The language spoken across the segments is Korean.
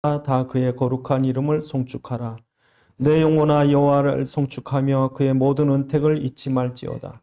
다 그의 거룩한 이름을 송축하라. 내 영혼아 여호와를 송축하며 그의 모든 은택을 잊지 말지어다.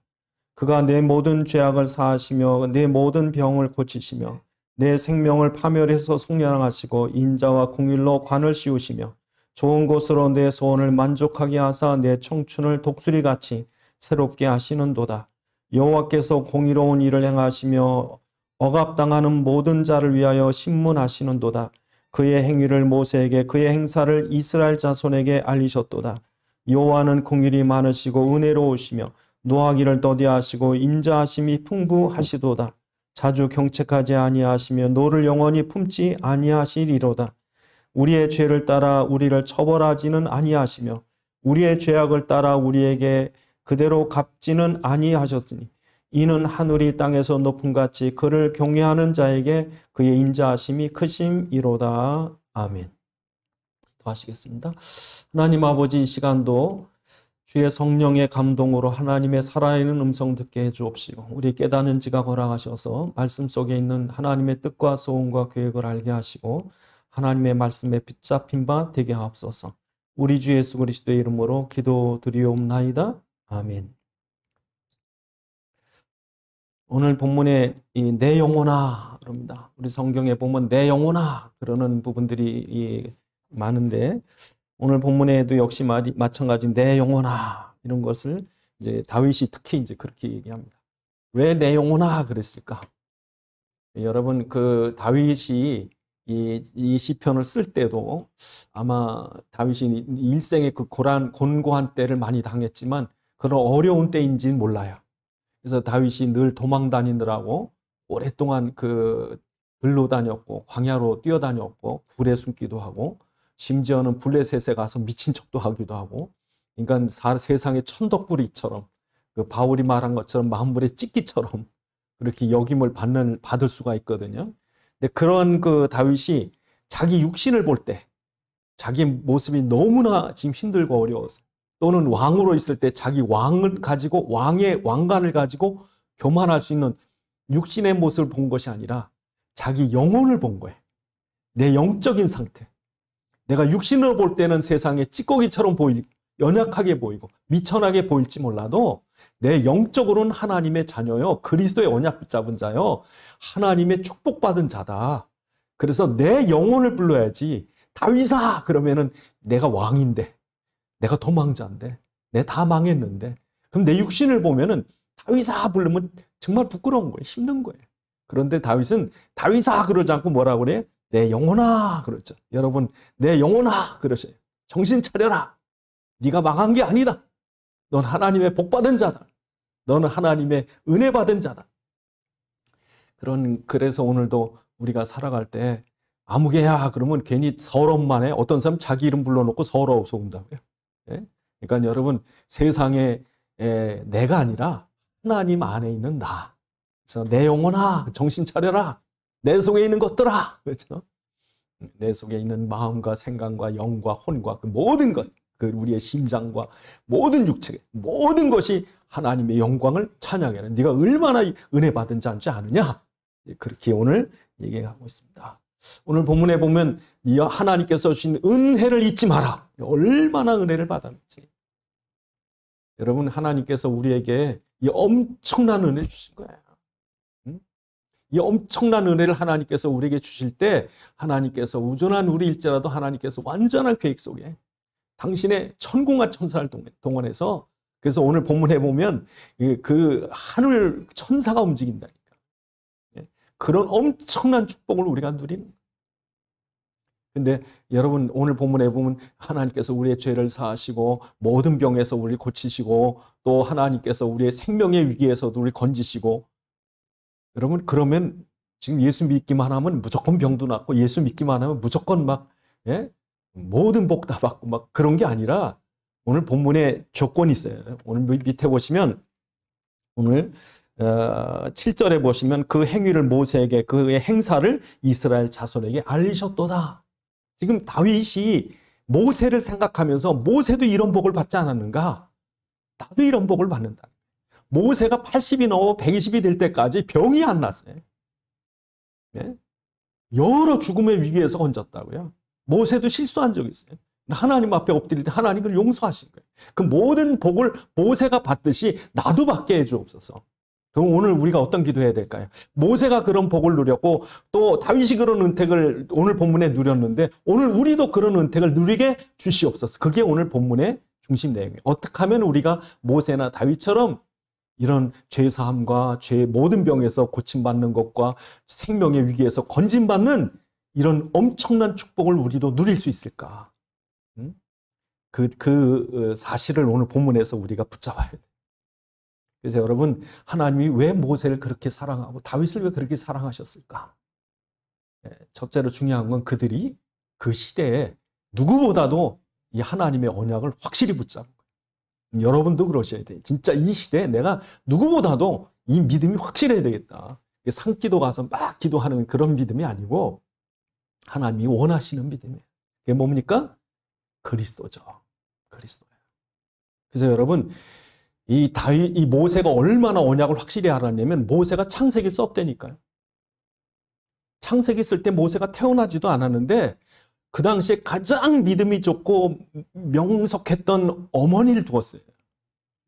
그가 내 모든 죄악을 사하시며 내 모든 병을 고치시며 내 생명을 파멸해서 속량하시고 인자와 공의로 관을 씌우시며 좋은 곳으로 내 소원을 만족하게 하사 내 청춘을 독수리같이 새롭게 하시는도다. 여호와께서 공의로운 일을 행하시며 억압당하는 모든 자를 위하여 신문하시는도다. 그의 행위를 모세에게 그의 행사를 이스라엘 자손에게 알리셨도다. 여호와는 공의이 많으시고 은혜로우시며 노하기를 더디하시고 인자하심이 풍부하시도다. 자주 경책하지 아니하시며 노를 영원히 품지 아니하시리로다. 우리의 죄를 따라 우리를 처벌하지는 아니하시며 우리의 죄악을 따라 우리에게 그대로 갚지는 아니하셨으니 이는 하늘이 땅에서 높음같이 그를 경외하는 자에게 그의 인자하심이 크심이로다. 아멘. 기도하시겠습니다. 하나님 아버지, 이 시간도 주의 성령의 감동으로 하나님의 살아있는 음성 듣게 해주옵시고 우리 깨닫는 지각 허락하셔서 말씀 속에 있는 하나님의 뜻과 소원과 계획을 알게 하시고 하나님의 말씀에 붙잡힌 바 되게 하옵소서. 우리 주 예수 그리스도의 이름으로 기도드리옵나이다. 아멘. 오늘 본문에 내 영혼아 그럽니다. 우리 성경에 보면 내 영혼아 그러는 부분들이 많은데 오늘 본문에도 역시 마찬가지 내 영혼아 이런 것을 이제 다윗이 특히 이제 그렇게 얘기합니다. 왜 내 영혼아 그랬을까? 여러분 그 다윗이 이 시편을 쓸 때도 아마 다윗이 일생의 그 곤고한 때를 많이 당했지만 그런 어려운 때인지는 몰라요. 그래서 다윗이 늘 도망 다니느라고 오랫동안 그 들로 다녔고 광야로 뛰어다녔고 굴에 숨기도 하고 심지어는 블레셋에 가서 미친 척도 하기도 하고 그러니까 세상의 천덕꾸리처럼 그 바울이 말한 것처럼 만물의 찢기처럼 그렇게 역임을 받을 수가 있거든요. 근데 그런 그 다윗이 자기 육신을 볼 때 자기 모습이 너무나 지금 힘들고 어려워서 또는 왕으로 있을 때 자기 왕을 가지고 왕관을 가지고 교만할 수 있는 육신의 모습을 본 것이 아니라 자기 영혼을 본 거예요. 내 영적인 상태. 내가 육신으로 볼 때는 세상에 찌꺼기처럼 보이고 연약하게 보이고 미천하게 보일지 몰라도 내 영적으로는 하나님의 자녀요. 그리스도의 언약 붙잡은 자요. 하나님의 축복받은 자다. 그래서 내 영혼을 불러야지. 다윗아 그러면은 내가 왕인데 내가 도망자인데 내가 다 망했는데 그럼 내 육신을 보면은 다윗아 부르면 정말 부끄러운 거예요. 힘든 거예요. 그런데 다윗은 다윗아 그러지 않고 뭐라고 그래? 내 영혼아 그러죠. 여러분 내 영혼아 그러셔요. 정신 차려라. 네가 망한 게 아니다. 넌 하나님의 복받은 자다. 너는 하나님의 은혜 받은 자다. 그래서 오늘도 우리가 살아갈 때 아무개야 그러면 괜히 서럽만 해. 어떤 사람 자기 이름 불러놓고 서러워서 온다고요. 예? 그러니까 여러분 세상에 내가 아니라 하나님 안에 있는 나. 그래서 내 영혼아 정신 차려라. 내 속에 있는 것들아. 그렇죠? 내 속에 있는 마음과 생각과 영과 혼과 그 모든 것, 그 우리의 심장과 모든 육체, 모든 것이 하나님의 영광을 찬양해라. 네가 얼마나 은혜 받은 자인 줄 아느냐? 그렇게 오늘 얘기하고 있습니다. 오늘 본문에 보면 하나님께서 주신 은혜를 잊지 마라. 얼마나 은혜를 받았는지. 여러분 하나님께서 우리에게 이 엄청난 은혜 주신 거예요. 이 엄청난 은혜를 하나님께서 우리에게 주실 때 하나님께서 우존한 우리일지라도 하나님께서 완전한 계획 속에 당신의 천군과 천사를 동원해서 그래서 오늘 본문에 보면 그 하늘 천사가 움직인다니까. 그런 엄청난 축복을 우리가 누리는. 근데 여러분 오늘 본문에 보면 하나님께서 우리의 죄를 사하시고 모든 병에서 우리를 고치시고 또 하나님께서 우리의 생명의 위기에서도 우리를 건지시고 여러분 그러면 지금 예수 믿기만 하면 무조건 병도 낫고 예수 믿기만 하면 무조건 막 모든 복 다 받고 막 그런 게 아니라 오늘 본문에 조건이 있어요. 오늘 밑에 보시면 오늘 7절에 보시면 그 행위를 모세에게 그의 행사를 이스라엘 자손에게 알리셨도다. 지금 다윗이 모세를 생각하면서 모세도 이런 복을 받지 않았는가? 나도 이런 복을 받는다. 모세가 80이 넘어 120이 될 때까지 병이 안 났어요. 네? 여러 죽음의 위기에서 건졌다고요. 모세도 실수한 적이 있어요. 하나님 앞에 엎드릴 때 하나님 그를 용서하신 거예요. 그 모든 복을 모세가 받듯이 나도 받게 해주옵소서. 그럼 오늘 우리가 어떤 기도해야 될까요? 모세가 그런 복을 누렸고 또 다윗이 그런 은택을 오늘 본문에 누렸는데 오늘 우리도 그런 은택을 누리게 주시옵소서. 그게 오늘 본문의 중심 내용이에요. 어떻게 하면 우리가 모세나 다윗처럼 이런 죄사함과 죄의 모든 병에서 고침받는 것과 생명의 위기에서 건짐받는 이런 엄청난 축복을 우리도 누릴 수 있을까? 그 사실을 오늘 본문에서 우리가 붙잡아야 돼요. 그래서 여러분, 하나님이 왜 모세를 그렇게 사랑하고 다윗을 왜 그렇게 사랑하셨을까? 첫째로 중요한 건 그들이 그 시대에 누구보다도 이 하나님의 언약을 확실히 붙잡은 거예요. 여러분도 그러셔야 돼요. 진짜 이 시대에 내가 누구보다도 이 믿음이 확실해야 되겠다. 산기도 가서 막 기도하는 그런 믿음이 아니고 하나님이 원하시는 믿음이에요. 그게 뭡니까? 그리스도죠. 그리스도예요. 그래서 여러분, 이 모세가 얼마나 언약을 확실히 알았냐면 모세가 창세기 썼다니까요. 창세기 쓸 때 모세가 태어나지도 않았는데 그 당시에 가장 믿음이 좋고 명석했던 어머니를 두었어요.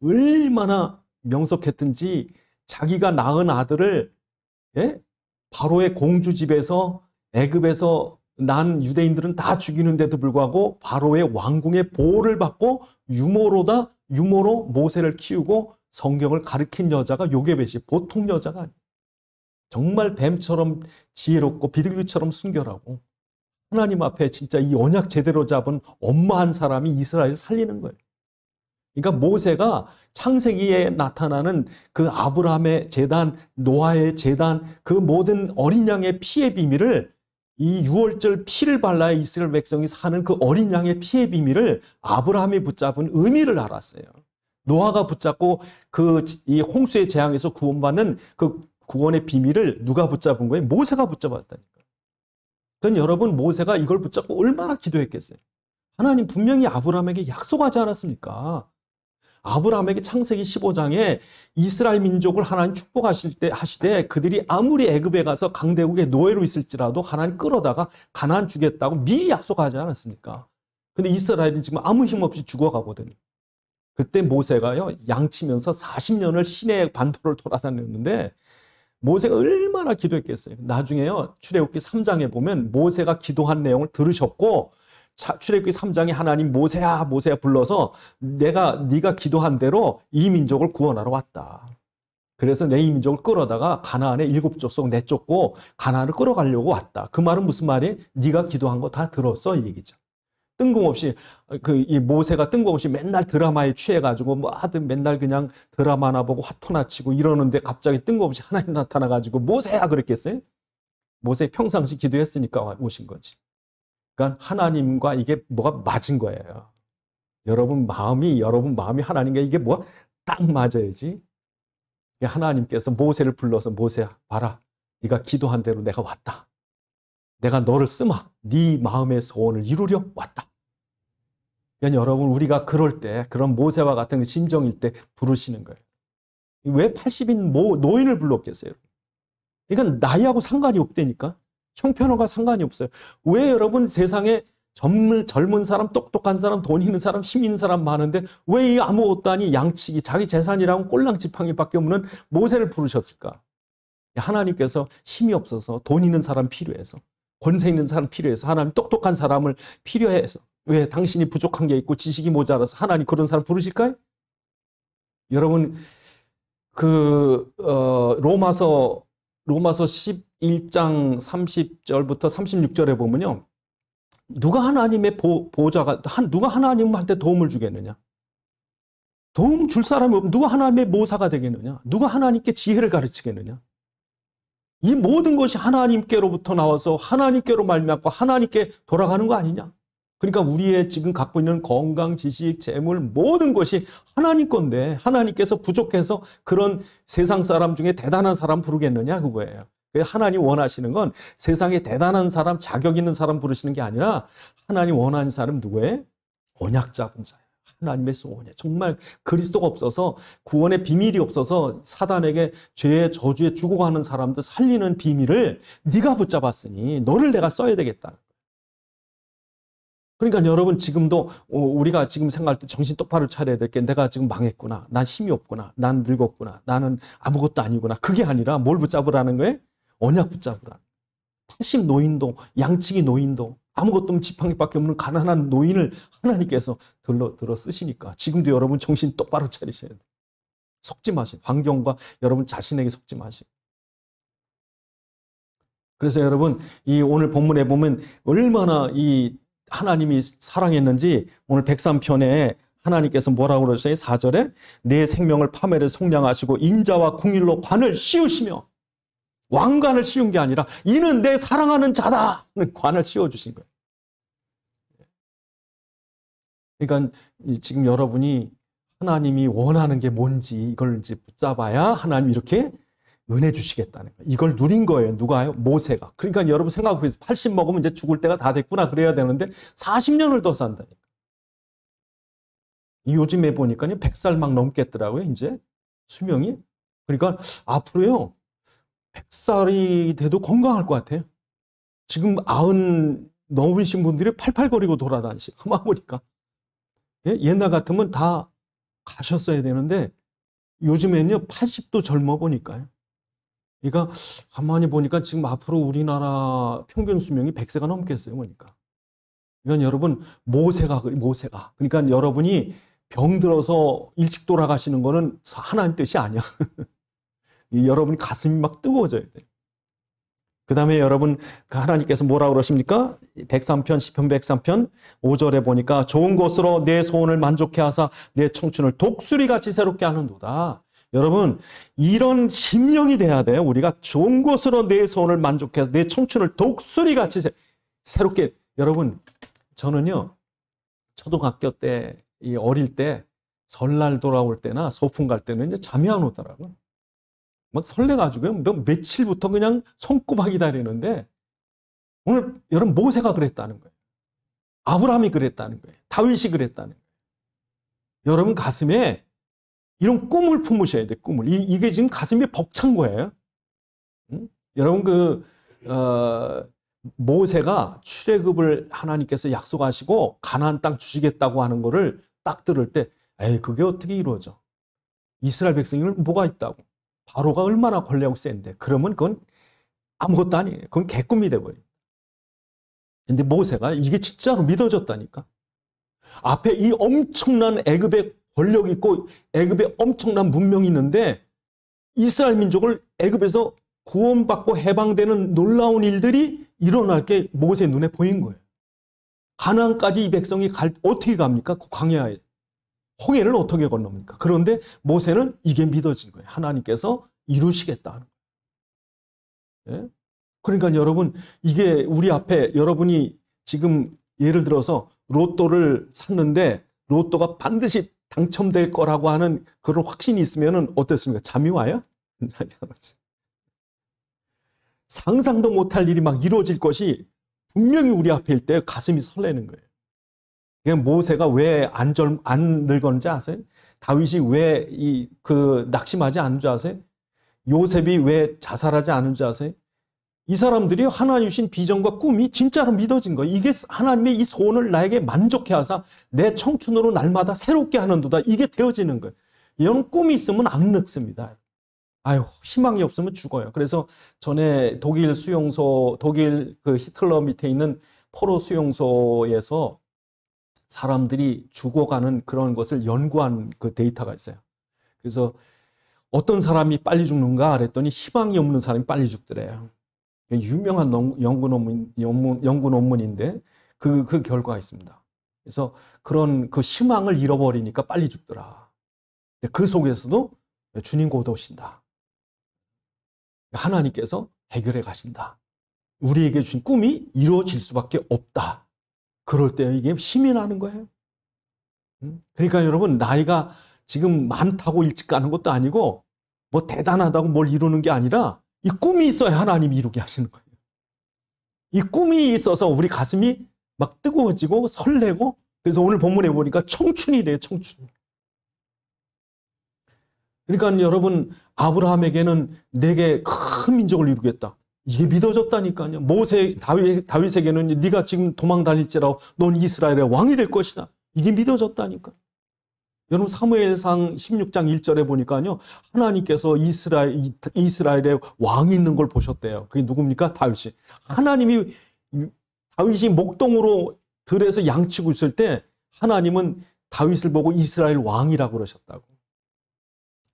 얼마나 명석했든지 자기가 낳은 아들을 바로의 공주 집에서 애굽에서 난 유대인들은 다 죽이는데도 불구하고 바로의 왕궁의 보호를 받고 유모로 모세를 키우고 성경을 가르친 여자가 요게벳이 보통 여자가 아니에요. 정말 뱀처럼 지혜롭고 비둘기처럼 순결하고 하나님 앞에 진짜 이 언약 제대로 잡은 엄마 한 사람이 이스라엘을 살리는 거예요. 그러니까 모세가 창세기에 나타나는 그 아브라함의 제단, 노아의 제단, 그 모든 어린 양의 피의 비밀을 이 유월절 피를 발라야 이스라엘 백성이 사는 그 어린 양의 피의 비밀을 아브라함이 붙잡은 의미를 알았어요. 노아가 붙잡고 이 홍수의 재앙에서 구원받는 그 구원의 비밀을 누가 붙잡은 거예요? 모세가 붙잡았다니까요. 그건 여러분 모세가 이걸 붙잡고 얼마나 기도했겠어요? 하나님 분명히 아브라함에게 약속하지 않았습니까? 아브라함에게 창세기 15장에 이스라엘 민족을 하나님 하시되 그들이 아무리 애굽에 가서 강대국의 노예로 있을지라도 하나님 끌어다가 가나안 주겠다고 미리 약속하지 않았습니까? 근데 이스라엘은 지금 아무 힘 없이 죽어가거든요. 그때 모세가요 양치면서 40년을 시내 반도를 돌아다녔는데 모세가 얼마나 기도했겠어요. 나중에요 출애굽기 3장에 보면 모세가 기도한 내용을 들으셨고 출애굽기 3장에 하나님 모세야 불러서 네가 기도한 대로 이 민족을 구원하러 왔다. 그래서 내 이 민족을 끌어다가 가나안의 7족속 내쫓고 가나안을 끌어가려고 왔다. 그 말은 무슨 말이에요? 네가 기도한 거 다 들었어 이 얘기죠. 뜬금없이 이 모세가 뜬금없이 맨날 드라마에 취해가지고 뭐 하든 맨날 그냥 드라마나 보고 화투나 치고 이러는데 갑자기 뜬금없이 하나님 나타나가지고 모세야 그랬겠어요? 모세 평상시 기도했으니까 오신 거지. 그러니까 하나님과 이게 뭐가 맞은 거예요. 여러분 마음이 하나님과 이게 뭐가 딱 맞아야지. 하나님께서 모세를 불러서 모세야 봐라. 네가 기도한 대로 내가 왔다. 내가 너를 쓰마. 네 마음의 소원을 이루려 왔다. 그러니까 여러분 우리가 그럴 때 그런 모세와 같은 심정일 때 부르시는 거예요. 왜 80인 노인을 불렀겠어요? 그러니까 나이하고 상관이 없다니까. 형편과 상관이 없어요. 왜 여러분 세상에 젊은 사람, 똑똑한 사람, 돈 있는 사람, 힘 있는 사람 많은데 왜 이 아무것도 아닌 양치기, 자기 재산이라고 꼴랑지팡이밖에 없는 모세를 부르셨을까? 하나님께서 힘이 없어서 돈 있는 사람 필요해서 권세 있는 사람 필요해서 하나님 똑똑한 사람을 필요해서 왜 당신이 부족한 게 있고 지식이 모자라서 하나님 그런 사람 부르실까요? 여러분 로마서 11장 30절부터 36절에 보면요. 누가 하나님의 누가 하나님한테 도움을 주겠느냐? 도움 줄 사람이 없으면 누가 하나님의 모사가 되겠느냐? 누가 하나님께 지혜를 가르치겠느냐? 이 모든 것이 하나님께로부터 나와서 하나님께로 말미암고 하나님께 돌아가는 거 아니냐? 그러니까 우리의 지금 갖고 있는 건강, 지식, 재물 모든 것이 하나님 건데 하나님께서 부족해서 그런 세상 사람 중에 대단한 사람 부르겠느냐 그거예요. 하나님 원하시는 건 세상에 대단한 사람, 자격 있는 사람 부르시는 게 아니라 하나님 원하는 사람 누구예요? 언약 잡은 자예요. 하나님의 소원이에요. 정말 그리스도가 없어서 구원의 비밀이 없어서 사단에게 죄의 저주에 죽어가는 사람들 살리는 비밀을 네가 붙잡았으니 너를 내가 써야 되겠다. 그러니까 여러분 지금도 우리가 지금 생각할 때 정신 똑바로 차려야 될 게 내가 지금 망했구나. 난 힘이 없구나. 난 늙었구나. 나는 아무것도 아니구나. 그게 아니라 뭘 붙잡으라는 거예요? 언약 붙잡으라. 80 노인도 양치기 노인도 아무것도 없는 지팡이밖에 없는 가난한 노인을 하나님께서 들어 쓰시니까 지금도 여러분 정신 똑바로 차리셔야 돼요. 속지 마시고 환경과 여러분 자신에게 속지 마시고. 그래서 여러분 이 오늘 본문에 보면 얼마나 이 하나님이 사랑했는지 오늘 103편에 하나님께서 뭐라고 그러셨어요? 4절에 내 생명을 파멸에 속량하시고 인자와 궁일로 관을 씌우시며 왕관을 씌운 게 아니라 이는 내 사랑하는 자다 관을 씌워주신 거예요. 그러니까 지금 여러분이 하나님이 원하는 게 뭔지 이걸 이제 붙잡아야 하나님 이렇게 은혜 주시겠다는 거예요. 이걸 누린 거예요. 누가요? 모세가. 그러니까 여러분 생각해보세요. 80 먹으면 이제 죽을 때가 다 됐구나 그래야 되는데 40년을 더 산다니까. 요즘에 보니까 100살 막 넘겠더라고요. 이제 수명이. 그러니까 앞으로요. 100살이 돼도 건강할 것 같아요. 지금 90 넘으신 분들이 팔팔거리고 돌아다니시고 가만 보니까. 예? 옛날 같으면 다 가셨어야 되는데 요즘에는요 80도 젊어 보니까요. 그러니까 가만히 보니까 지금 앞으로 우리나라 평균 수명이 100세가 넘겠어요. 보니까. 그러니까 여러분 모세가 그러니까 여러분이 병들어서 일찍 돌아가시는 거는 하나님 뜻이 아니야. 여러분이 가슴이 막 뜨거워져야 돼요. 그 다음에 여러분 하나님께서 뭐라고 그러십니까? 103편 시편 103편 5절에 보니까 좋은 것으로 내 소원을 만족해 하사 내 청춘을 독수리같이 새롭게 하는도다. 여러분 이런 심령이 돼야 돼요. 우리가 좋은 것으로 내 소원을 만족해 해서 내 청춘을 독수리같이 새롭게. 여러분 저는요 초등학교 때 어릴 때 설날 돌아올 때나 소풍 갈 때는 이제 잠이 안 오더라고요. 막 설레가지고요. 며칠부터 그냥 손꼽아 기다리는데 오늘 여러분 모세가 그랬다는 거예요. 아브라함이 그랬다는 거예요. 다윗이 그랬다는 거예요. 여러분 가슴에 이런 꿈을 품으셔야 돼요. 꿈을. 이게 지금 가슴이 벅찬 거예요. 응? 여러분 모세가 출애굽을 하나님께서 약속하시고 가나안 땅 주시겠다고 하는 거를 딱 들을 때 에이 그게 어떻게 이루어져? 이스라엘 백성이는 뭐가 있다고? 바로가 얼마나 권력이 센데 그러면 그건 아무것도 아니에요. 그건 개꿈이 돼버려요. 근데 모세가 이게 진짜로 믿어졌다니까. 앞에 이 엄청난 애굽의 권력이 있고 애굽에 엄청난 문명이 있는데 이스라엘 민족을 애굽에서 구원받고 해방되는 놀라운 일들이 일어날 게 모세 눈에 보인 거예요. 가나안까지 이 백성이 어떻게 갑니까? 그 광야에. 홍해를 어떻게 건넙니까? 그런데 모세는 이게 믿어진 거예요. 하나님께서 이루시겠다는 거예요. 예? 그러니까 여러분 이게 우리 앞에 여러분이 지금 예를 들어서 로또를 샀는데 로또가 반드시 당첨될 거라고 하는 그런 확신이 있으면 어떻습니까? 잠이 와요? 상상도 못할 일이 막 이루어질 것이 분명히 우리 앞에 일 때 가슴이 설레는 거예요. 모세가 왜 안 늙었는지 아세요? 다윗이 왜 낙심하지 않은 줄 아세요? 요셉이 왜 자살하지 않은 줄 아세요? 이 사람들이 하나님 주신 비전과 꿈이 진짜로 믿어진 거예요. 이게 하나님의 이 소원을 나에게 만족해 하사 내 청춘으로 날마다 새롭게 하는도다. 이게 되어지는 거예요. 이런 꿈이 있으면 안 늙습니다. 아유, 희망이 없으면 죽어요. 그래서 전에 독일 히틀러 밑에 있는 포로 수용소에서 사람들이 죽어가는 그런 것을 연구한 그 데이터가 있어요. 그래서 어떤 사람이 빨리 죽는가 그랬더니 희망이 없는 사람이 빨리 죽더래요. 유명한 연구 논문인데 그 결과가 있습니다. 그래서 그런 그 희망을 잃어버리니까 빨리 죽더라. 그 속에서도 주님 곧 오신다. 하나님께서 해결해 가신다. 우리에게 주신 꿈이 이루어질 수밖에 없다. 그럴 때 이게 힘이 나는 거예요. 그러니까 여러분 나이가 지금 많다고 일찍 가는 것도 아니고 뭐 대단하다고 뭘 이루는 게 아니라 이 꿈이 있어야 하나님이 이루게 하시는 거예요. 이 꿈이 있어서 우리 가슴이 막 뜨거워지고 설레고 그래서 오늘 본문에 보니까 청춘이 돼요. 청춘. 그러니까 여러분 아브라함에게는 내게 큰 민족을 이루겠다. 이게 믿어졌다니까요. 다윗에게는 네가 지금 도망 다닐지라도 넌 이스라엘의 왕이 될 것이다. 이게 믿어졌다니까. 여러분 사무엘상 16장 1절에 보니까요. 하나님께서 이스라엘의 왕이 있는 걸 보셨대요. 그게 누굽니까? 다윗이. 다윗이 목동으로 들에서 양치고 있을 때 하나님은 다윗을 보고 이스라엘 왕이라고 그러셨다고.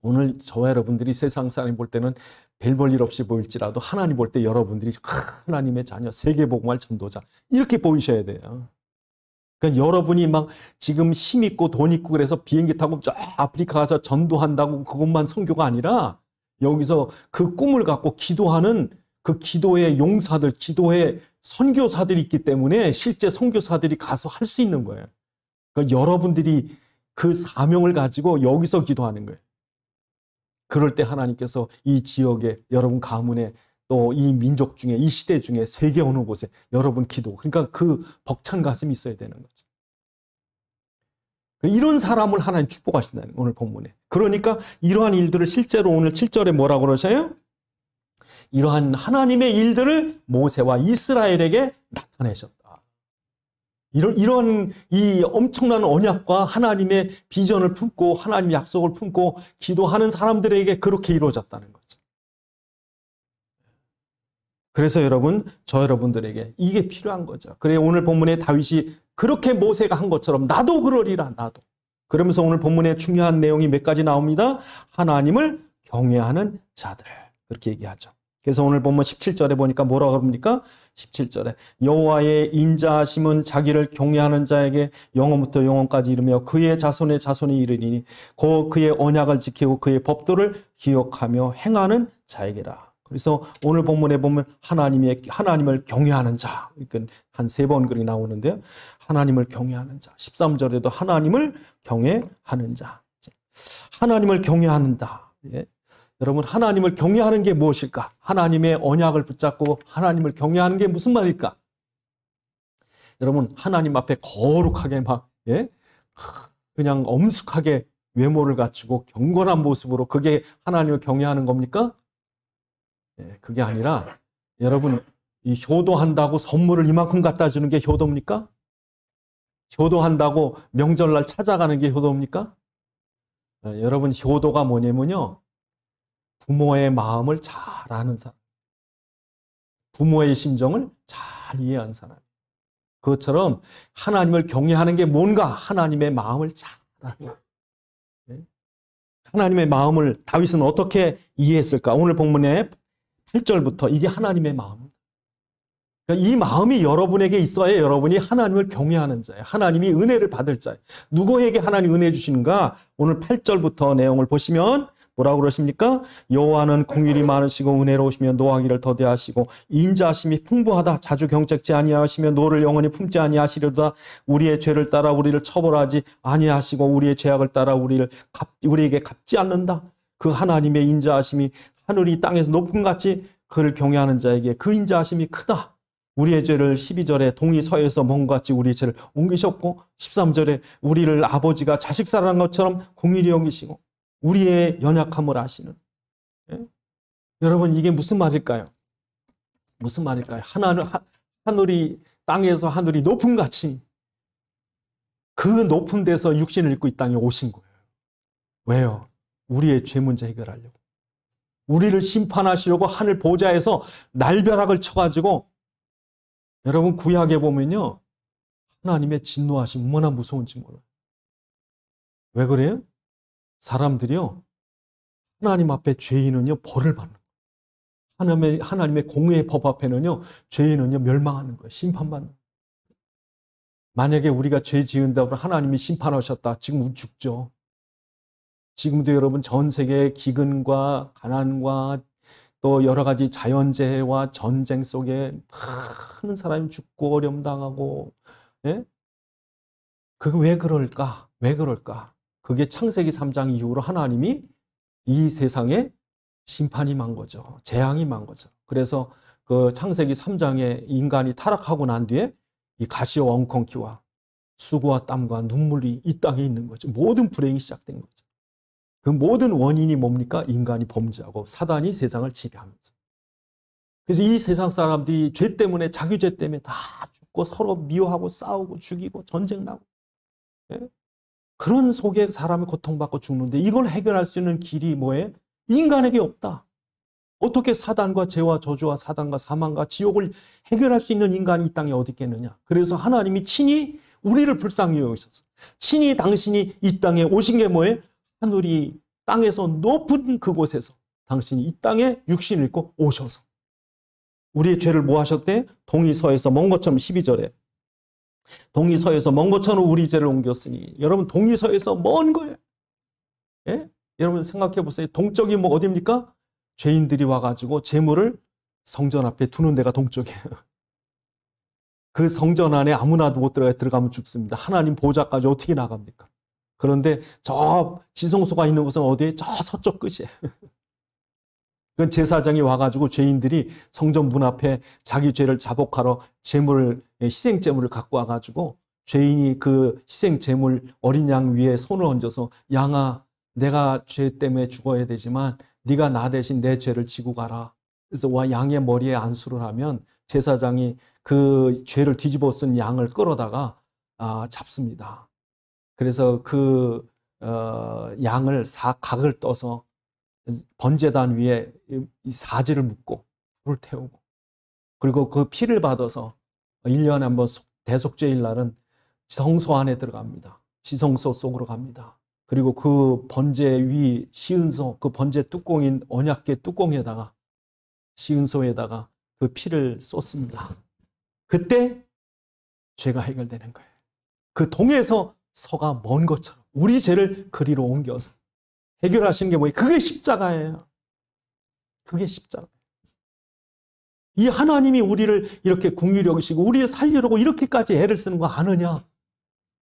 오늘 저와 여러분들이 세상 사람이 볼 때는 별 볼 일 없이 보일지라도 하나님 볼 때 여러분들이 하나님의 자녀, 세계복음할 전도자 이렇게 보이셔야 돼요. 그러니까 여러분이 막 지금 힘 있고 돈 있고 그래서 비행기 타고 저 아프리카 가서 전도한다고 그것만 선교가 아니라 여기서 그 꿈을 갖고 기도하는 그 기도의 용사들, 기도의 선교사들이 있기 때문에 실제 선교사들이 가서 할 수 있는 거예요. 그러니까 여러분들이 그 사명을 가지고 여기서 기도하는 거예요. 그럴 때 하나님께서 이 지역에, 여러분 가문에, 또 이 민족 중에, 이 시대 중에, 세계 어느 곳에 여러분 기도, 그러니까 그 벅찬 가슴이 있어야 되는 거죠. 이런 사람을 하나님 축복하신다는 거예요, 오늘 본문에. 그러니까 이러한 일들을 실제로 오늘 7절에 뭐라고 그러셔요? 이러한 하나님의 일들을 모세와 이스라엘에게 나타내셨다. 이런 이 엄청난 언약과 하나님의 비전을 품고 하나님의 약속을 품고 기도하는 사람들에게 그렇게 이루어졌다는 거죠. 그래서 여러분, 저 여러분들에게 이게 필요한 거죠. 그래 오늘 본문에 다윗이 그렇게 모세가 한 것처럼 나도 그러리라, 나도. 그러면서 오늘 본문에 중요한 내용이 몇 가지 나옵니다. 하나님을 경외하는 자들. 그렇게 얘기하죠. 그래서 오늘 본문 17절에 보니까 뭐라고 그럽니까? 17절에 여호와의 인자하심은 자기를 경외하는 자에게 영원부터 영원까지 이르며 그의 자손의 자손이 이르리니 그의 언약을 지키고 그의 법도를 기억하며 행하는 자에게라. 그래서 오늘 본문에 보면 하나님을 경외하는 자, 그러니까 한 3번 글이 나오는데요. 하나님을 경외하는 자. 13절에도 하나님을 경외하는 자. 하나님을 경외하는다. 예. 여러분 하나님을 경외하는 게 무엇일까? 하나님의 언약을 붙잡고 하나님을 경외하는 게 무슨 말일까? 여러분 하나님 앞에 거룩하게 막 그냥 엄숙하게 외모를 갖추고 경건한 모습으로 그게 하나님을 경외하는 겁니까? 그게 아니라 여러분 이 효도한다고 선물을 이만큼 갖다 주는 게 효도입니까? 효도한다고 명절날 찾아가는 게 효도입니까? 여러분 효도가 뭐냐면요. 부모의 마음을 잘 아는 사람, 부모의 심정을 잘 이해한 사람. 그것처럼 하나님을 경외하는 게 뭔가 하나님의 마음을 잘 아는. 하나님의 마음을 다윗은 어떻게 이해했을까? 오늘 본문의 8절부터 이게 하나님의 마음. 그러니까 이 마음이 여러분에게 있어야 여러분이 하나님을 경외하는 자예요. 하나님이 은혜를 받을 자예요. 누구에게 하나님 은혜 주시는가? 오늘 8절부터 내용을 보시면 뭐라고 그러십니까? 여호와는 긍휼이 많으시고 은혜로우시며 노하기를 더디하시고 인자하심이 풍부하다. 자주 경책지 아니하시며 노를 영원히 품지 아니하시려다. 우리의 죄를 따라 우리를 처벌하지 아니하시고 우리의 죄악을 따라 우리에게 갚지 않는다. 그 하나님의 인자하심이 하늘이 땅에서 높은 같이 그를 경외하는 자에게 그 인자하심이 크다. 우리의 죄를 12절에 동이 서에서 먼 것 같이 우리의 죄를 옮기셨고 13절에 우리를 아버지가 자식 사랑한 것처럼 긍휼히 여기시고 우리의 연약함을 아시는. 여러분 이게 무슨 말일까요? 무슨 말일까요? 하늘이 땅에서 하늘이 높은 같이 그 높은 데서 육신을 입고 이 땅에 오신 거예요. 왜요? 우리의 죄 문제 해결하려고. 우리를 심판하시려고 하늘 보좌에서 날벼락을 쳐가지고 여러분 구약에 보면요. 하나님의 진노하심 얼마나 무서운지 몰라요. 왜 그래요? 사람들이요. 하나님 앞에 죄인은요. 벌을 받는 거예요. 하나님의 공의의 법 앞에는요. 죄인은요. 멸망하는 거예요. 심판받는 거예요. 만약에 우리가 죄 지은다고 하나님이 심판하셨다. 지금 죽죠. 지금도 여러분 전 세계의 기근과 가난과 또 여러 가지 자연재해와 전쟁 속에 많은 사람이 죽고 어려움 당하고, 그게 왜 그럴까? 왜 그럴까? 그게 창세기 3장 이후로 하나님이 이 세상에 심판이 임한 거죠. 재앙이 임한 거죠. 그래서 그 창세기 3장에 인간이 타락하고 난 뒤에 이 가시와 엉겅퀴와 수고와 땀과 눈물이 이 땅에 있는 거죠. 모든 불행이 시작된 거죠. 그 모든 원인이 뭡니까? 인간이 범죄하고 사단이 세상을 지배하면서. 그래서 이 세상 사람들이 죄 때문에, 자기 죄 때문에 다 죽고 서로 미워하고 싸우고 죽이고 전쟁 나고, 예? 그런 속에 사람이 고통받고 죽는데 이걸 해결할 수 있는 길이 뭐예요? 인간에게 없다. 어떻게 사단과 죄와 저주와 사단과 사망과 지옥을 해결할 수 있는 인간이 이 땅에 어디 있겠느냐. 그래서 하나님이 친히 우리를 불쌍히 여기셨어. 친히 당신이 이 땅에 오신 게 뭐예요? 하늘이 땅에서 높은 그곳에서 당신이 이 땅에 육신을 입고 오셔서 우리의 죄를 뭐 하셨대? 동이서에서 먼 것처럼 12절에 동이서에서 먼 것처럼 우리 죄를 옮겼으니. 여러분, 동이서에서 먼 거예요. 예? 여러분 생각해 보세요. 동쪽이 뭐 어디입니까? 죄인들이 와가지고 재물을 성전 앞에 두는 데가 동쪽이에요. 그 성전 안에 아무나도 못 들어가면 죽습니다. 하나님 보좌까지 어떻게 나갑니까? 그런데 저 지성소가 있는 곳은 어디에? 저 서쪽 끝이에요. 그건 제사장이 와가지고 죄인들이 성전 문 앞에 자기 죄를 자복하러 희생 제물을 갖고 와가지고 죄인이 그 희생 제물 어린 양 위에 손을 얹어서 양아, 내가 죄 때문에 죽어야 되지만 네가 나 대신 내 죄를 지고 가라. 그래서 양의 머리에 안수를 하면 제사장이 그 죄를 뒤집어 쓴 양을 끌어다가 잡습니다. 그래서 그 양을 각을 떠서 번제단 위에 이 사지를 묻고 불을 태우고, 그리고 그 피를 받아서 1년에 한 번 대속죄일 날은 성소 안에 들어갑니다. 지성소 속으로 갑니다. 그리고 그 번제 위 시은소, 그 번제 뚜껑인 언약궤 뚜껑에다가 시은소에다가 그 피를 쏟습니다. 그때 죄가 해결되는 거예요. 그 동에서 서가 먼 것처럼 우리 죄를 그리로 옮겨서 해결하시는 게 뭐예요? 그게 십자가예요. 그게 십자가. 이 하나님이 우리를 이렇게 긍휼히 여기시고 우리를 살리려고 이렇게까지 애를 쓰는 거 아느냐?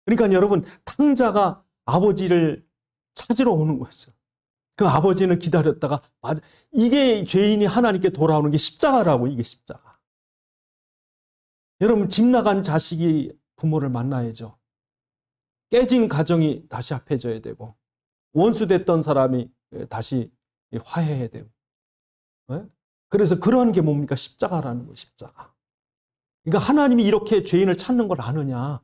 그러니까 여러분, 탕자가 아버지를 찾으러 오는 거죠. 그 아버지는 기다렸다가 이게 죄인이 하나님께 돌아오는 게 십자가라고. 이게 십자가. 여러분, 집 나간 자식이 부모를 만나야죠. 깨진 가정이 다시 합해져야 되고, 원수됐던 사람이 다시 화해해야 되고. 그래서 그러한 게 뭡니까? 십자가라는 거예요. 십자가. 그러니까 하나님이 이렇게 죄인을 찾는 걸 아느냐?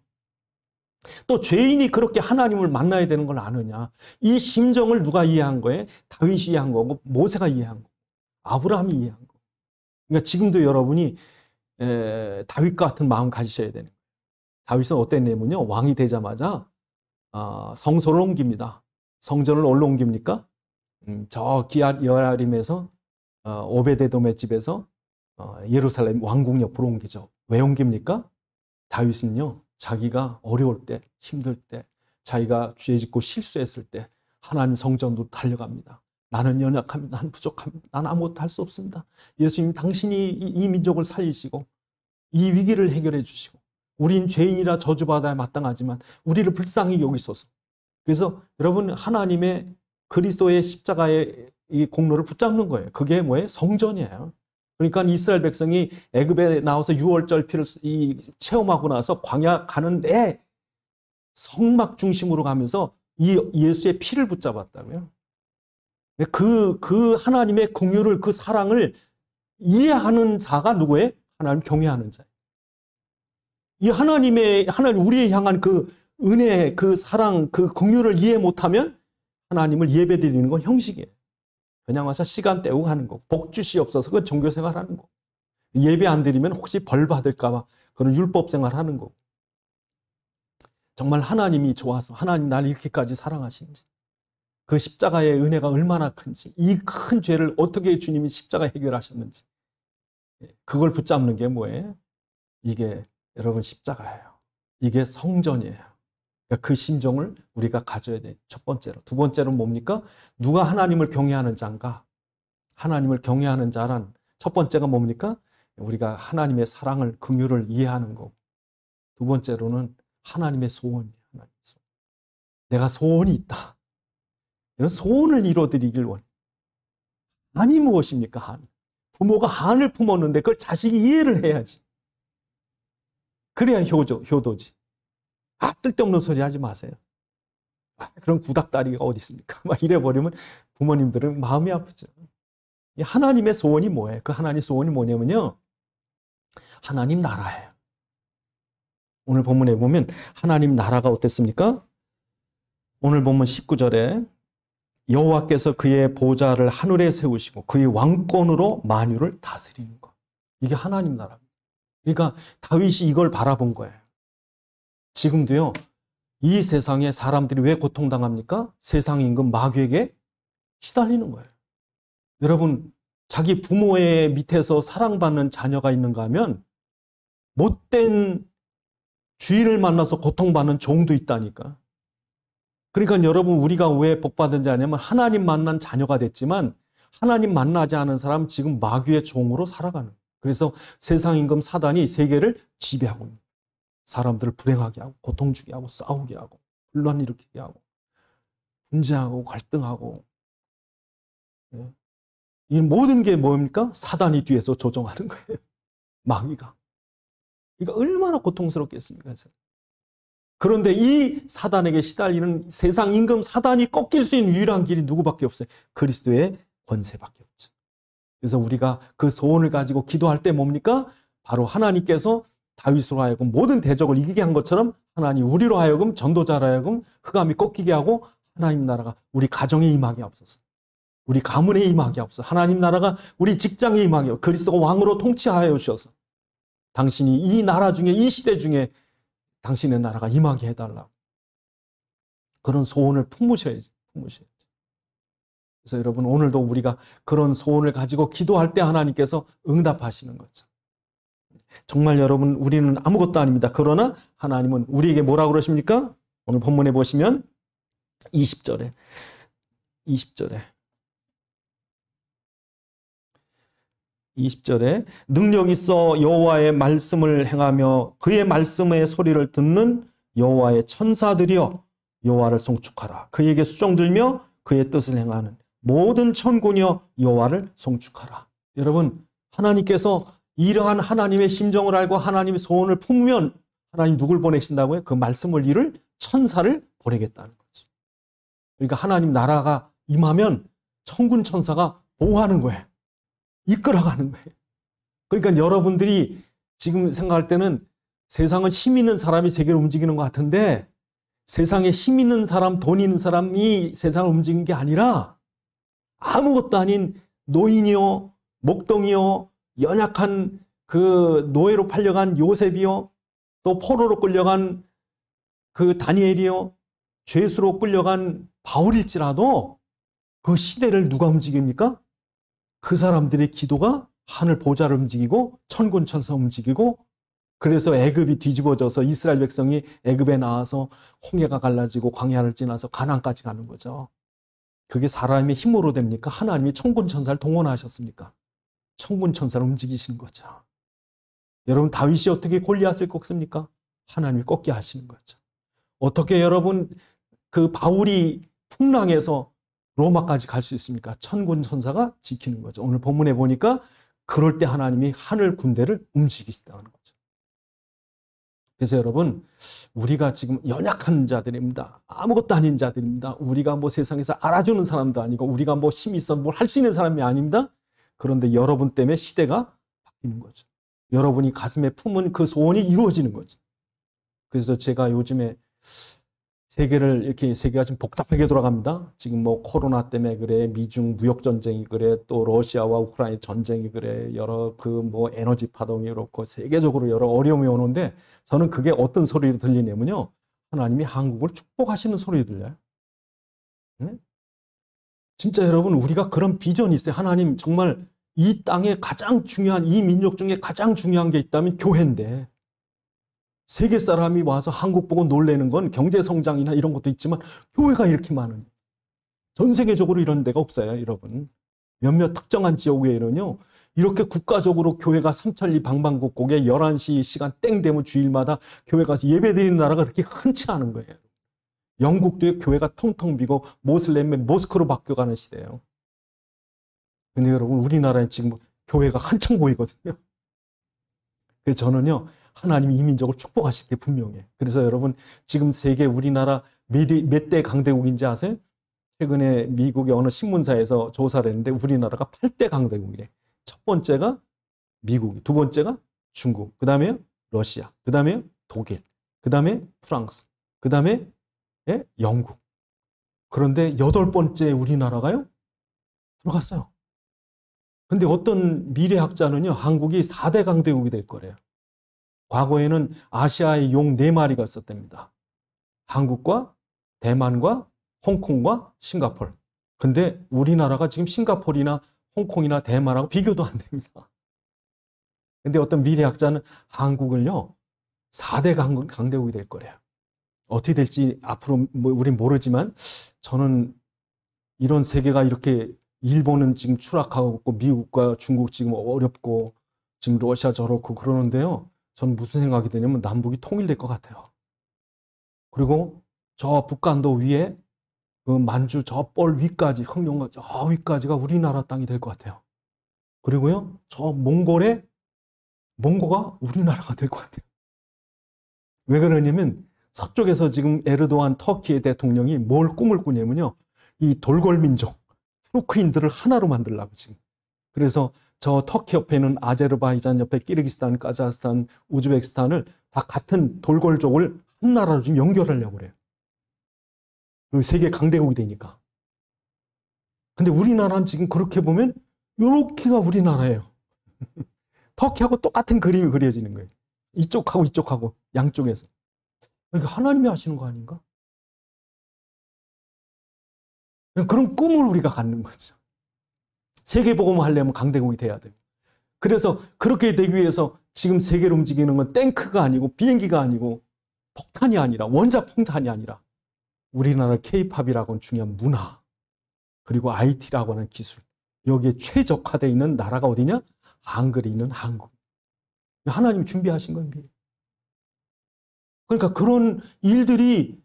또 죄인이 그렇게 하나님을 만나야 되는 걸 아느냐? 이 심정을 누가 이해한 거예요? 다윗이 이해한 거고 모세가 이해한 거고 아브라함이 이해한 거고. 그러니까 지금도 여러분이 다윗과 같은 마음 가지셔야 되는 거예요. 다윗은 어땠냐면요, 왕이 되자마자 성소를 옮깁니다. 성전을 어디로 옮깁니까? 저 기욤 여아림에서 오베데돔의 집에서 예루살렘 왕궁 옆으로 옮기죠. 왜 옮깁니까? 다윗은요, 자기가 어려울 때, 힘들 때, 자기가 죄 짓고 실수했을 때 하나님 성전으로 달려갑니다. 나는 연약합니다. 나는 부족합니다. 나는 아무것도 할 수 없습니다. 예수님, 당신이 이 민족을 살리시고 이 위기를 해결해 주시고 우린 죄인이라 저주받아야 마땅하지만 우리를 불쌍히 여기소서. 그래서 여러분, 하나님의 그리스도의 십자가의 이 공로를 붙잡는 거예요. 그게 뭐예요? 성전이에요. 그러니까 이스라엘 백성이 애굽에 나와서 유월절 피를 체험하고 나서 광야 가는데 성막 중심으로 가면서 이 예수의 피를 붙잡았다고요. 그 하나님의 긍휼을, 그 사랑을 이해하는 자가 누구예요? 하나님 경외하는 자예요. 이 하나님 우리에 향한 그 은혜, 그 사랑, 그 긍휼을 이해 못하면 하나님을 예배드리는 건 형식이에요. 그냥 와서 시간 때우고 하는 거고, 복 주시옵소서, 그건 종교생활 하는 거고, 예배 안 드리면 혹시 벌 받을까 봐 그런 율법생활 하는 거고. 정말 하나님이 좋아서 하나님 나를 이렇게까지 사랑하시는지, 그 십자가의 은혜가 얼마나 큰지, 이 큰 죄를 어떻게 주님이 십자가 해결하셨는지, 그걸 붙잡는 게 뭐예요? 이게 여러분 십자가예요. 이게 성전이에요. 그러니까 그 심정을 우리가 가져야 돼요. 첫 번째로. 두 번째로 뭡니까? 누가 하나님을 경외하는 자인가? 하나님을 경외하는 자란 첫 번째가 뭡니까? 우리가 하나님의 사랑을, 긍휼을 이해하는 거고, 두 번째로는 하나님의 소원이에요. 하나님의 소원. 내가 소원이 있다. 이런 소원을 이루어드리길 원해. 한이 무엇입니까? 한. 부모가 한을 품었는데 그걸 자식이 이해를 해야지. 그래야 효도지. 쓸데없는 소리 하지 마세요. 그런 구닥다리가 어디 있습니까? 막 이래버리면 부모님들은 마음이 아프죠. 이 하나님의 소원이 뭐예요? 그 하나님 소원이 뭐냐면요. 하나님 나라예요. 오늘 본문에 보면 하나님 나라가 어땠습니까? 오늘 본문 19절에 여호와께서 그의 보좌를 하늘에 세우시고 그의 왕권으로 만유를 다스리는 것. 이게 하나님 나라입니다. 그러니까 다윗이 이걸 바라본 거예요. 지금도요. 이 세상에 사람들이 왜 고통당합니까? 세상 임금 마귀에게 시달리는 거예요. 여러분, 자기 부모의 밑에서 사랑받는 자녀가 있는가 하면 못된 주인을 만나서 고통받는 종도 있다니까. 그러니까 여러분, 우리가 왜 복받은 자냐면 하나님 만난 자녀가 됐지만 하나님 만나지 않은 사람 지금 마귀의 종으로 살아가는 거예요. 그래서 세상 임금 사단이 세계를 지배하고 있는 거예요. 사람들을 불행하게 하고 고통 주게 하고 싸우게 하고 분란 일으키게 하고 분쟁하고 갈등하고, 이 모든 게 뭡니까? 사단이 뒤에서 조종하는 거예요. 마귀가. 그러니까 얼마나 고통스럽겠습니까? 그런데 이 사단에게 시달리는 세상 임금 사단이 꺾일 수 있는 유일한 길이 누구밖에 없어요? 그리스도의 권세밖에 없죠. 그래서 우리가 그 소원을 가지고 기도할 때 뭡니까? 바로 하나님께서 다윗으로 하여금 모든 대적을 이기게 한 것처럼 하나님 우리로 하여금 전도자로 하여금 흑암이 꺾이게 하고 하나님 나라가 우리 가정에 임하게 하옵소서. 우리 가문에 임하게 하옵소서. 하나님 나라가 우리 직장에 임하게 하옵소서. 그리스도가 왕으로 통치하여 주셔서 당신이 이 나라 중에 이 시대 중에 당신의 나라가 임하게 해달라고. 그런 소원을 품으셔야지. 그래서 여러분 오늘도 우리가 그런 소원을 가지고 기도할 때 하나님께서 응답하시는 거죠. 정말 여러분 우리는 아무것도 아닙니다. 그러나 하나님은 우리에게 뭐라고 그러십니까? 오늘 본문에 보시면 20절에 능력 있어 여호와의 말씀을 행하며 그의 말씀의 소리를 듣는 여호와의 천사들이여 여호와를 송축하라. 그에게 수종들며 그의 뜻을 행하는 모든 천군이여 여호와를 송축하라. 여러분 하나님께서 이러한 하나님의 심정을 알고 하나님의 소원을 품으면 하나님 누굴 보내신다고요? 그 말씀을 이룰 천사를 보내겠다는 거죠. 그러니까 하나님 나라가 임하면 천군 천사가 보호하는 거예요. 이끌어가는 거예요. 그러니까 여러분들이 지금 생각할 때는 세상은 힘 있는 사람이 세계를 움직이는 것 같은데 세상에 힘 있는 사람, 돈 있는 사람이 세상을 움직이는 게 아니라 아무것도 아닌 노인이요, 목동이요, 연약한 그 노예로 팔려간 요셉이요, 또 포로로 끌려간 그 다니엘이요, 죄수로 끌려간 바울일지라도 그 시대를 누가 움직입니까? 그 사람들의 기도가 하늘 보좌를 움직이고 천군 천사 움직이고 그래서 애굽이 뒤집어져서 이스라엘 백성이 애굽에 나와서 홍해가 갈라지고 광야를 지나서 가나안까지 가는 거죠. 그게 사람의 힘으로 됩니까? 하나님이 천군 천사를 동원하셨습니까? 천군 천사를 움직이시는 거죠. 여러분 다윗이 어떻게 골리앗을 꺾습니까? 하나님이 꺾게 하시는 거죠. 어떻게 여러분 그 바울이 풍랑에서 로마까지 갈 수 있습니까? 천군 천사가 지키는 거죠. 오늘 본문에 보니까 그럴 때 하나님이 하늘 군대를 움직이시다는 거죠. 그래서 여러분 우리가 지금 연약한 자들입니다. 아무것도 아닌 자들입니다. 우리가 뭐 세상에서 알아주는 사람도 아니고 우리가 뭐 힘이 있어 뭘 할 수 있는 사람이 아닙니다. 그런데 여러분 때문에 시대가 바뀌는 거죠. 여러분이 가슴에 품은 그 소원이 이루어지는 거죠. 그래서 제가 요즘에 세계가 지금 복잡하게 돌아갑니다. 지금 뭐 코로나 때문에 그래, 미중 무역 전쟁이 그래, 또 러시아와 우크라이나 전쟁이 그래, 여러 그 뭐 에너지 파동이 그렇고 세계적으로 여러 어려움이 오는데 저는 그게 어떤 소리로 들리냐면요. 하나님이 한국을 축복하시는 소리 들려요. 네? 진짜 여러분 우리가 그런 비전이 있어요. 하나님 정말 이 땅에 가장 중요한 이 민족 중에 가장 중요한 게 있다면 교회인데 세계 사람이 와서 한국 보고 놀라는 건 경제 성장이나 이런 것도 있지만 교회가 이렇게 많은 전 세계적으로 이런 데가 없어요. 여러분 몇몇 특정한 지역 외에는요 이렇게 국가적으로 교회가 삼천리 방방곡곡에 11시 시간 땡 되면 주일마다 교회 가서 예배 드리는 나라가 그렇게 흔치 않은 거예요. 영국도 교회가 텅텅 비고 모슬렘의 모스크로 바뀌어가는 시대예요. 근데 여러분 우리나라에 지금 교회가 한창 보이거든요. 그래서 저는요 하나님이 이 민족을 축복하실 게 분명해요. 그래서 여러분 지금 세계 우리나라 몇 대 강대국인지 아세요? 최근에 미국의 어느 신문사에서 조사를 했는데 우리나라가 8대 강대국이래. 첫 번째가 미국, 두 번째가 중국, 그 다음에 러시아, 그 다음에 독일, 그 다음에 프랑스, 그 다음에 영국. 그런데 8번째 우리나라가요? 들어갔어요. 근데 어떤 미래학자는요, 한국이 4대 강대국이 될 거래요. 과거에는 아시아의 용 4마리가 있었답니다. 한국과 대만과 홍콩과 싱가포르. 근데 우리나라가 지금 싱가포르나 홍콩이나 대만하고 비교도 안 됩니다. 근데 어떤 미래학자는 한국을요, 4대 강대국이 될 거래요. 어떻게 될지 앞으로 우린 모르지만 저는 이런 세계가 이렇게 일본은 지금 추락하고 있고 미국과 중국 지금 어렵고 지금 러시아 저렇고 그러는데요. 저는 무슨 생각이 드냐면 남북이 통일될 것 같아요. 그리고 저 북한도 위에 그 만주 저 뻘 위까지 흑룡가 저 위까지가 우리나라 땅이 될 것 같아요. 그리고요. 저 몽골가 우리나라가 될 것 같아요. 왜 그러냐면 서쪽에서 지금 에르도안 터키의 대통령이 뭘 꿈을 꾸냐면요. 이 돌궐민족, 투르크인들을 하나로 만들려고 지금. 그래서 저 터키 옆에는 아제르바이잔 옆에 키르기스탄, 카자흐스탄, 우즈베키스탄을 다 같은 돌궐족을 한 나라로 지금 연결하려고 그래요. 세계 강대국이 되니까. 근데 우리나라는 지금 그렇게 보면 요렇게가 우리나라예요. 터키하고 똑같은 그림이 그려지는 거예요. 이쪽하고 이쪽하고 양쪽에서. 이게 하나님이 하시는 거 아닌가? 그런 꿈을 우리가 갖는 거죠. 세계복음을 하려면 강대국이 돼야 돼요. 그래서 그렇게 되기 위해서 지금 세계를 움직이는 건 탱크가 아니고 비행기가 아니고 폭탄이 아니라 원자 폭탄이 아니라 우리나라 K-팝이라고 하는 중요한 문화 그리고 IT라고 하는 기술 여기에 최적화되어 있는 나라가 어디냐? 한글에 있는 한국. 하나님이 준비하신 겁니다. 그러니까 그런 일들이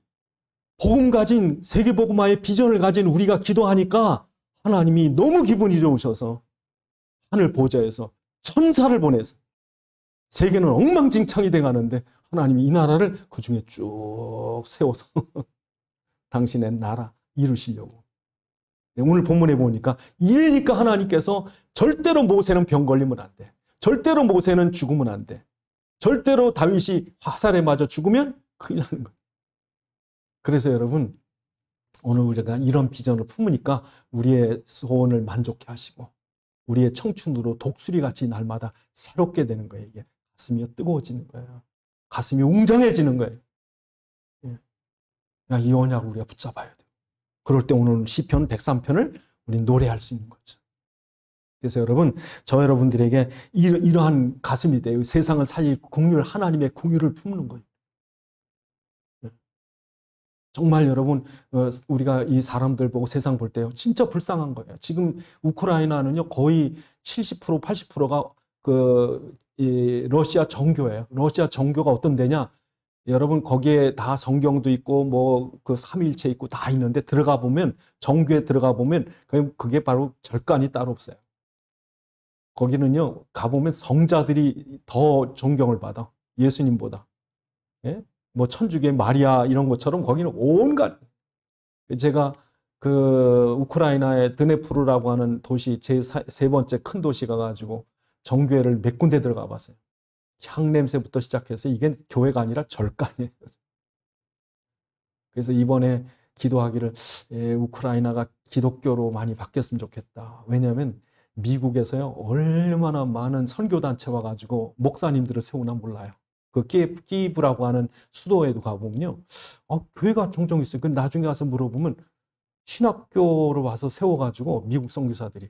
복음 가진 세계복음화의 비전을 가진 우리가 기도하니까 하나님이 너무 기분이 좋으셔서 하늘 보좌에서 천사를 보내서 세계는 엉망진창이 돼가는데 하나님이 이 나라를 그 중에 쭉 세워서 당신의 나라 이루시려고. 오늘 본문에 보니까 이러니까 하나님께서 절대로 모세는 병 걸리면 안 돼. 절대로 모세는 죽으면 안 돼. 절대로 다윗이 화살에 맞아 죽으면 큰일 나는 거예요. 그래서 여러분 오늘 우리가 이런 비전을 품으니까 우리의 소원을 만족해 하시고 우리의 청춘으로 독수리같이 날마다 새롭게 되는 거예요. 이게 가슴이 뜨거워지는 거예요. 가슴이 웅장해지는 거예요. 이 언약을 우리가 붙잡아야 돼요. 그럴 때 오늘 시편 103편을 우리 노래할 수 있는 거죠. 그래서 여러분, 저 여러분들에게 이러한 가슴이 돼요. 세상을 살릴 긍휼, 하나님의 긍휼을 품는 거예요. 정말 여러분, 우리가 이 사람들 보고 세상 볼 때요, 진짜 불쌍한 거예요. 지금 우크라이나는요, 거의 70%, 80%가 러시아 정교예요. 러시아 정교가 어떤 데냐? 여러분, 거기에 다 성경도 있고, 그 삼위일체 있고 다 있는데 들어가 보면, 정교에 들어가 보면, 그게 바로 절간이 따로 없어요. 거기는요, 가보면 성자들이 더 존경을 받아. 예수님보다. 예? 천주교 마리아 이런 것처럼 거기는 온갖. 제가 우크라이나의 드네프르라고 하는 도시 제 세 번째 큰 도시 가가지고 정교회를 몇 군데 들어가 봤어요. 향 냄새부터 시작해서 이게 교회가 아니라 절간이에요. 그래서 이번에 기도하기를 우크라이나가 기독교로 많이 바뀌었으면 좋겠다. 왜냐하면 미국에서요 얼마나 많은 선교단체 와가지고 목사님들을 세우나 몰라요. 키예프라고 하는 수도에도 가보면요. 교회가 종종 있어요. 근데 나중에 가서 물어보면 신학교로 와서 세워가지고 미국 선교사들이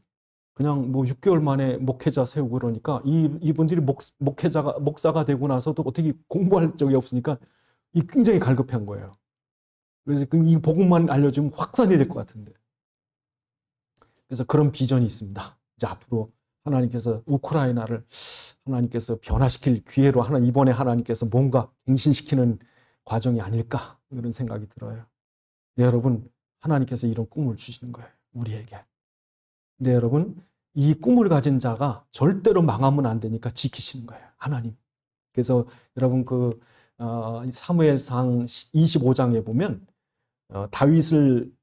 그냥 6개월 만에 목회자 세우고 그러니까 이분들이 목사가 되고 나서도 어떻게 공부할 적이 없으니까 굉장히 갈급한 거예요. 그래서 이 복음만 알려주면 확산이 될 것 같은데. 그래서 그런 비전이 있습니다. 이제 앞으로 하나님께서 우크라이나를 하나님께서 변화시킬 기회로 이번에 하나님께서 뭔가 갱신시키는 과정이 아닐까 그런 생각이 들어요. 네, 여러분 하나님께서 이런 꿈을 주시는 거예요. 우리에게. 네, 여러분 이 꿈을 가진 자가 절대로 망하면 안 되니까 지키시는 거예요. 하나님. 그래서 여러분 사무엘상 25장에 보면 다윗을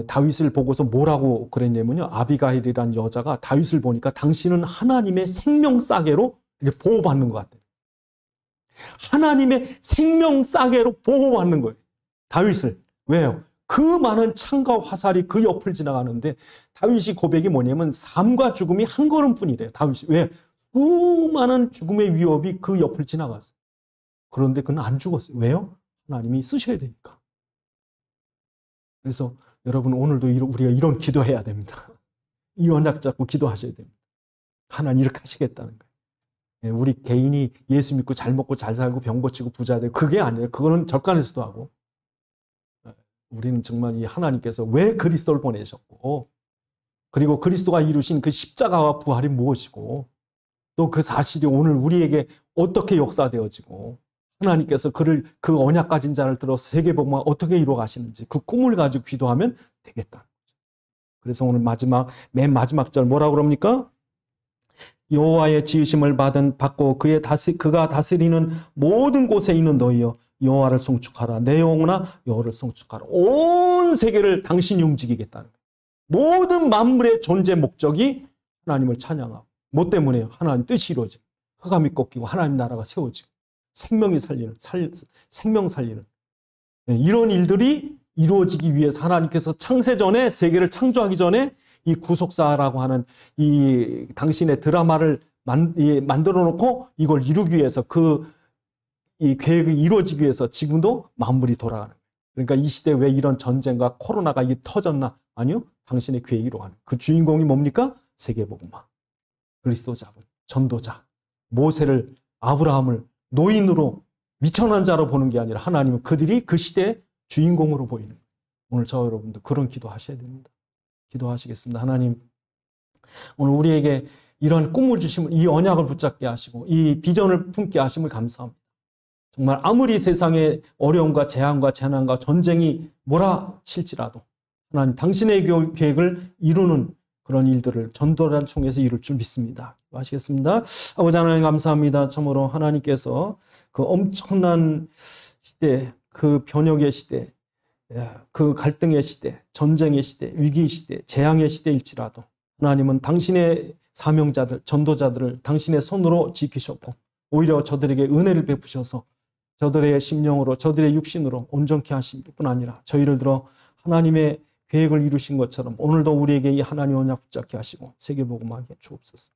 다윗을 보고서 뭐라고 그랬냐면요. 아비가일이라는 여자가 다윗을 보니까 당신은 하나님의 생명싸개로 이렇게 보호받는 것 같아요. 하나님의 생명싸개로 보호받는 거예요. 다윗을. 왜요? 그 많은 창과 화살이 그 옆을 지나가는데 다윗이 고백이 뭐냐면 삶과 죽음이 한 걸음뿐이래요. 다윗이. 왜? 수많은 죽음의 위협이 그 옆을 지나갔어요. 그런데 그는 안 죽었어요. 왜요? 하나님이 쓰셔야 되니까. 그래서 여러분 오늘도 우리가 이런 기도해야 됩니다. 이 언약 잡고 기도하셔야 됩니다. 하나님 이렇게 하시겠다는 거예요. 우리 개인이 예수 믿고 잘 먹고 잘 살고 병 고치고 부자 되고 그게 아니에요. 그거는 절간에서도 하고. 우리는 정말 이 하나님께서 왜 그리스도를 보내셨고 그리고 그리스도가 이루신 그 십자가와 부활이 무엇이고 또 그 사실이 오늘 우리에게 어떻게 역사되어지고 하나님께서 그 언약 가진 자를 들어서 세계복음을 어떻게 이루어 가시는지 그 꿈을 가지고 기도하면 되겠다는 거죠. 그래서 오늘 맨 마지막 절 뭐라고 그럽니까? 여호와의 지으심을 받고 그가 다스리는 모든 곳에 있는 너희여 여호와를 송축하라. 내 영혼아 여호와를 송축하라. 온 세계를 당신이 움직이겠다는 거예요. 모든 만물의 존재 목적이 하나님을 찬양하고 뭐 때문에요? 하나님 뜻이 이루어지고 흑암이 꺾이고 하나님 나라가 세워지고 생명 살리는 이런 일들이 이루어지기 위해서 하나님께서 창세전에 세계를 창조하기 전에 이 구속사라고 하는 이 당신의 드라마를 만들어 놓고 이걸 이루기 위해서 이 계획이 이루어지기 위해서 지금도 만물이 돌아가는 거예요. 그러니까 이 시대에 왜 이런 전쟁과 코로나가 이게 터졌나? 아니요. 당신의 계획이 이루어가는 그 주인공이 뭡니까? 세계복음화. 그리스도 잡은 전도자. 모세를 아브라함을 노인으로 미천한 자로 보는 게 아니라 하나님은 그들이 그 시대의 주인공으로 보이는 거예요. 오늘 저 여러분도 그런 기도하셔야 됩니다. 기도하시겠습니다. 하나님 오늘 우리에게 이런 꿈을 주심을 이 언약을 붙잡게 하시고 이 비전을 품게 하심을 감사합니다. 정말 아무리 세상에 어려움과 재앙과 재난과 전쟁이 몰아칠지라도 하나님 당신의 계획을 이루는 그런 일들을 전도를 통해서 이룰 줄 믿습니다. 아시겠습니다? 아버지 하나님 감사합니다. 참으로 하나님께서 그 엄청난 시대, 그 변혁의 시대, 그 갈등의 시대, 전쟁의 시대, 위기의 시대, 재앙의 시대일지라도 하나님은 당신의 사명자들, 전도자들을 당신의 손으로 지키셨고 오히려 저들에게 은혜를 베푸셔서 저들의 심령으로 저들의 육신으로 온전케 하신 뿐 아니라 저희를 들어 하나님의 계획을 이루신 것처럼 오늘도 우리에게 이 하나님 언약 붙잡게 하시고 세계복음하게 주옵소서.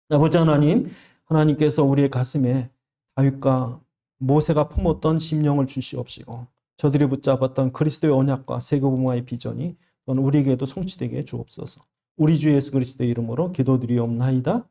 아버지 하나님, 하나님께서 우리의 가슴에 다윗과 모세가 품었던 심령을 주시옵시고 저들이 붙잡았던 그리스도의 언약과 세계복음화의 비전이 또는 우리에게도 성취되게 주옵소서. 우리 주 예수 그리스도의 이름으로 기도드리옵나이다.